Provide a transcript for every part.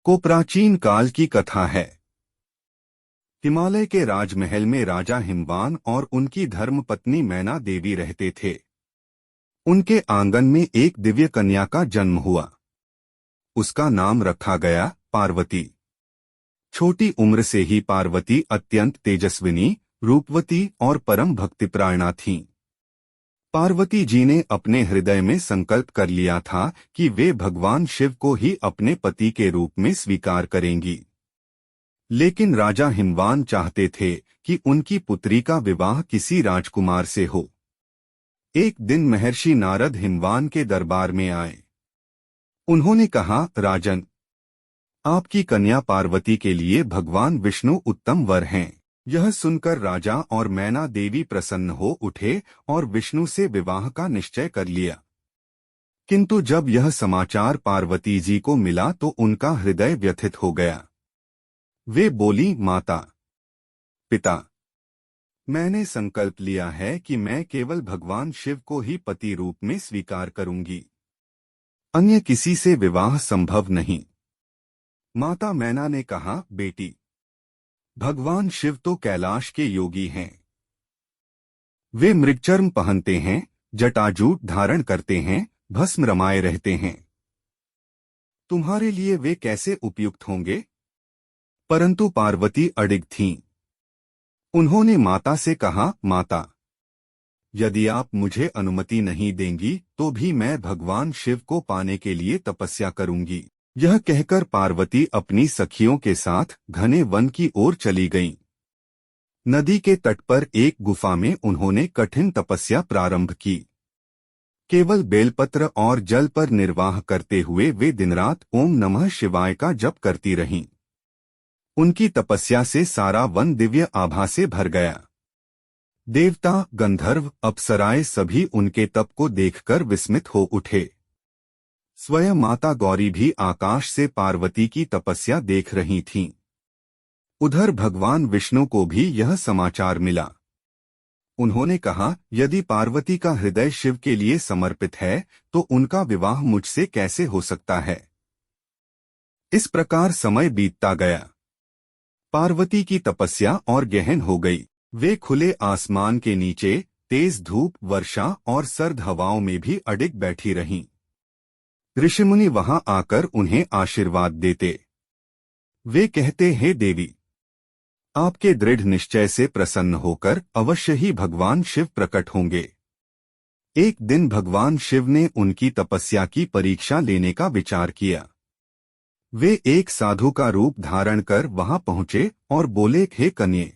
को प्राचीन काल की कथा है। हिमालय के राजमहल में राजा हिमवान और उनकी धर्मपत्नी मैना देवी रहते थे। उनके आंगन में एक दिव्य कन्या का जन्म हुआ। उसका नाम रखा गया पार्वती। छोटी उम्र से ही पार्वती अत्यंत तेजस्विनी, रूपवती और परम भक्तिपरायणा थीं। पार्वती जी ने अपने हृदय में संकल्प कर लिया था कि वे भगवान शिव को ही अपने पति के रूप में स्वीकार करेंगी। लेकिन राजा हिमवान चाहते थे कि उनकी पुत्री का विवाह किसी राजकुमार से हो। एक दिन महर्षि नारद हिमवान के दरबार में आए। उन्होंने कहा, राजन, आपकी कन्या पार्वती के लिए भगवान विष्णु उत्तम वर हैं। यह सुनकर राजा और मैना देवी प्रसन्न हो उठे और विष्णु से विवाह का निश्चय कर लिया। किंतु जब यह समाचार पार्वती जी को मिला तो उनका हृदय व्यथित हो गया। वे बोली, माता पिता, मैंने संकल्प लिया है कि मैं केवल भगवान शिव को ही पति रूप में स्वीकार करूंगी। अन्य किसी से विवाह संभव नहीं। माता मैना ने कहा, बेटी, भगवान शिव तो कैलाश के योगी हैं। वे मृगचर्म पहनते हैं, जटाजूट धारण करते हैं, भस्म रमाए रहते हैं। तुम्हारे लिए वे कैसे उपयुक्त होंगे? परंतु पार्वती अडिग थीं। उन्होंने माता से कहा, माता, यदि आप मुझे अनुमति नहीं देंगी तो भी मैं भगवान शिव को पाने के लिए तपस्या करूंगी। यह कहकर पार्वती अपनी सखियों के साथ घने वन की ओर चली गईं। नदी के तट पर एक गुफा में उन्होंने कठिन तपस्या प्रारंभ की। केवल बेलपत्र और जल पर निर्वाह करते हुए वे दिनरात ओम नमः शिवाय का जप करती रहीं। उनकी तपस्या से सारा वन दिव्य आभा से भर गया। देवता, गंधर्व, अप्सराएं सभी उनके तप को देखकर विस्मित हो उठे। स्वयं माता गौरी भी आकाश से पार्वती की तपस्या देख रही थीं। उधर भगवान विष्णु को भी यह समाचार मिला। उन्होंने कहा, यदि पार्वती का हृदय शिव के लिए समर्पित है तो उनका विवाह मुझसे कैसे हो सकता है। इस प्रकार समय बीतता गया। पार्वती की तपस्या और गहन हो गई। वे खुले आसमान के नीचे तेज धूप, वर्षा और सर्द हवाओं में भी अडिग बैठी रहीं। ऋषिमुनि वहां आकर उन्हें आशीर्वाद देते। वे कहते, हे देवी, आपके दृढ़ निश्चय से प्रसन्न होकर अवश्य ही भगवान शिव प्रकट होंगे। एक दिन भगवान शिव ने उनकी तपस्या की परीक्षा लेने का विचार किया। वे एक साधु का रूप धारण कर वहां पहुंचे और बोले, हे कन्ये,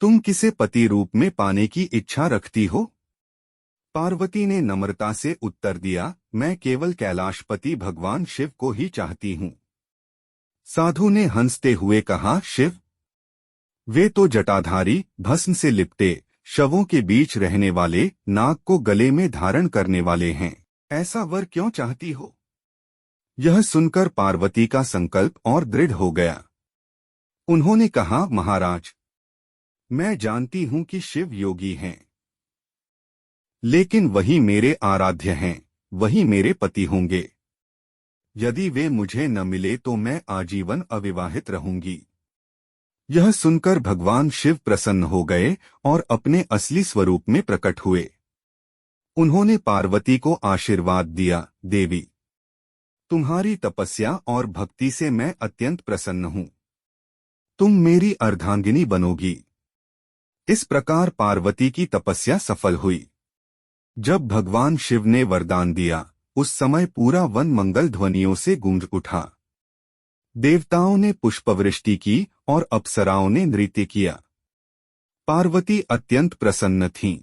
तुम किसे पति रूप में पाने की इच्छा रखती हो? पार्वती ने नम्रता से उत्तर दिया, मैं केवल कैलाशपति भगवान शिव को ही चाहती हूँ। साधु ने हंसते हुए कहा, शिव? वे तो जटाधारी, भस्म से लिपटे, शवों के बीच रहने वाले, नाग को गले में धारण करने वाले हैं। ऐसा वर क्यों चाहती हो? यह सुनकर पार्वती का संकल्प और दृढ़ हो गया। उन्होंने कहा, महाराज, मैं जानती हूं कि शिव योगी हैं, लेकिन वही मेरे आराध्य हैं, वही मेरे पति होंगे। यदि वे मुझे न मिले तो मैं आजीवन अविवाहित रहूंगी। यह सुनकर भगवान शिव प्रसन्न हो गए और अपने असली स्वरूप में प्रकट हुए। उन्होंने पार्वती को आशीर्वाद दिया, देवी, तुम्हारी तपस्या और भक्ति से मैं अत्यंत प्रसन्न हूं। तुम मेरी अर्धांगिनी बनोगी। इस प्रकार पार्वती की तपस्या सफल हुई। जब भगवान शिव ने वरदान दिया, उस समय पूरा वन मंगल ध्वनियों से गूंज उठा। देवताओं ने पुष्पवृष्टि की और अप्सराओं ने नृत्य किया। पार्वती अत्यंत प्रसन्न थीं।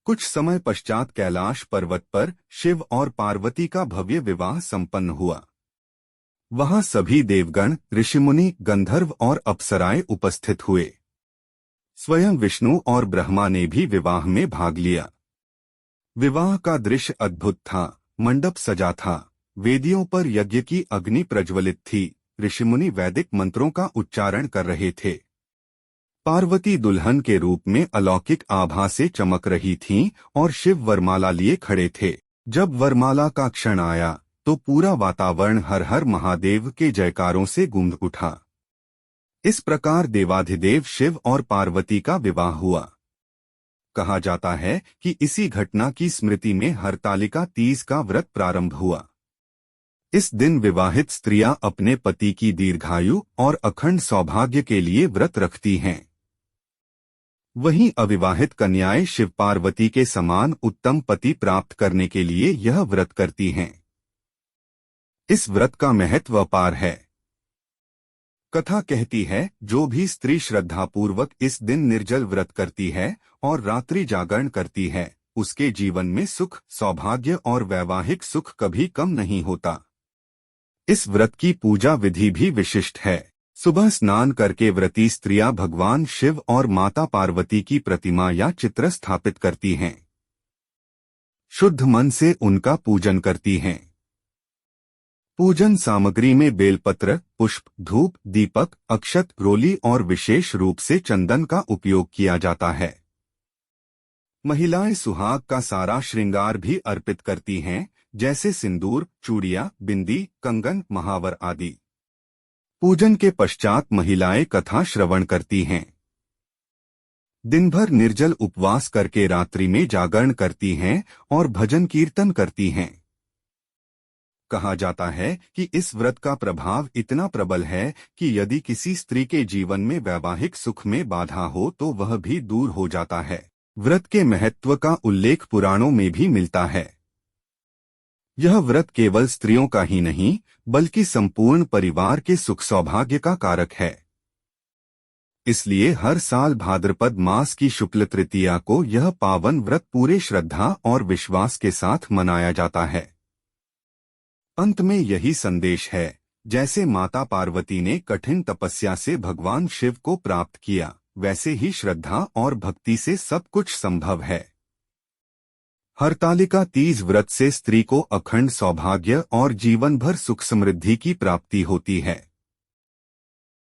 कुछ समय पश्चात कैलाश पर्वत पर शिव और पार्वती का भव्य विवाह संपन्न हुआ। वहां सभी देवगण, ऋषिमुनि, गंधर्व और अप्सराएं उपस्थित हुए। स्वयं विष्णु और ब्रह्मा ने भी विवाह में भाग लिया। विवाह का दृश्य अद्भुत था। मंडप सजा था, वेदियों पर यज्ञ की अग्नि प्रज्वलित थी, ऋषिमुनि वैदिक मंत्रों का उच्चारण कर रहे थे। पार्वती दुल्हन के रूप में अलौकिक आभा से चमक रही थीं और शिव वरमाला लिए खड़े थे। जब वरमाला का क्षण आया तो पूरा वातावरण हर हर महादेव के जयकारों से गूंज उठा। इस प्रकार देवाधिदेव शिव और पार्वती का विवाह हुआ। कहा जाता है कि इसी घटना की स्मृति में हरतालिका तीज का व्रत प्रारंभ हुआ। इस दिन विवाहित स्त्रियां अपने पति की दीर्घायु और अखंड सौभाग्य के लिए व्रत रखती हैं। वहीं अविवाहित कन्याएं शिव पार्वती के समान उत्तम पति प्राप्त करने के लिए यह व्रत करती हैं। इस व्रत का महत्व अपार है। कथा कहती है, जो भी स्त्री श्रद्धापूर्वक इस दिन निर्जल व्रत करती है और रात्रि जागरण करती है, उसके जीवन में सुख, सौभाग्य और वैवाहिक सुख कभी कम नहीं होता। इस व्रत की पूजा विधि भी विशिष्ट है। सुबह स्नान करके व्रती स्त्रियां भगवान शिव और माता पार्वती की प्रतिमा या चित्र स्थापित करती हैं। शुद्ध मन से उनका पूजन करती हैं। पूजन सामग्री में बेलपत्र, पुष्प, धूप, दीपक, अक्षत, रोली और विशेष रूप से चंदन का उपयोग किया जाता है। महिलाएं सुहाग का सारा श्रृंगार भी अर्पित करती हैं, जैसे सिंदूर, चूड़ियां, बिंदी, कंगन, महावर आदि। पूजन के पश्चात महिलाएं कथा श्रवण करती हैं। दिन भर निर्जल उपवास करके रात्रि में जागरण करती हैं और भजन कीर्तन करती हैं। कहा जाता है कि इस व्रत का प्रभाव इतना प्रबल है कि यदि किसी स्त्री के जीवन में वैवाहिक सुख में बाधा हो तो वह भी दूर हो जाता है। व्रत के महत्व का उल्लेख पुराणों में भी मिलता है। यह व्रत केवल स्त्रियों का ही नहीं, बल्कि संपूर्ण परिवार के सुख सौभाग्य का कारक है। इसलिए हर साल भाद्रपद मास की शुक्ल तृतीया को यह पावन व्रत पूरे श्रद्धा और विश्वास के साथ मनाया जाता है। अंत में यही संदेश है, जैसे माता पार्वती ने कठिन तपस्या से भगवान शिव को प्राप्त किया, वैसे ही श्रद्धा और भक्ति से सब कुछ संभव है। हरतालिका तीज व्रत से स्त्री को अखंड सौभाग्य और जीवन भर सुख समृद्धि की प्राप्ति होती है।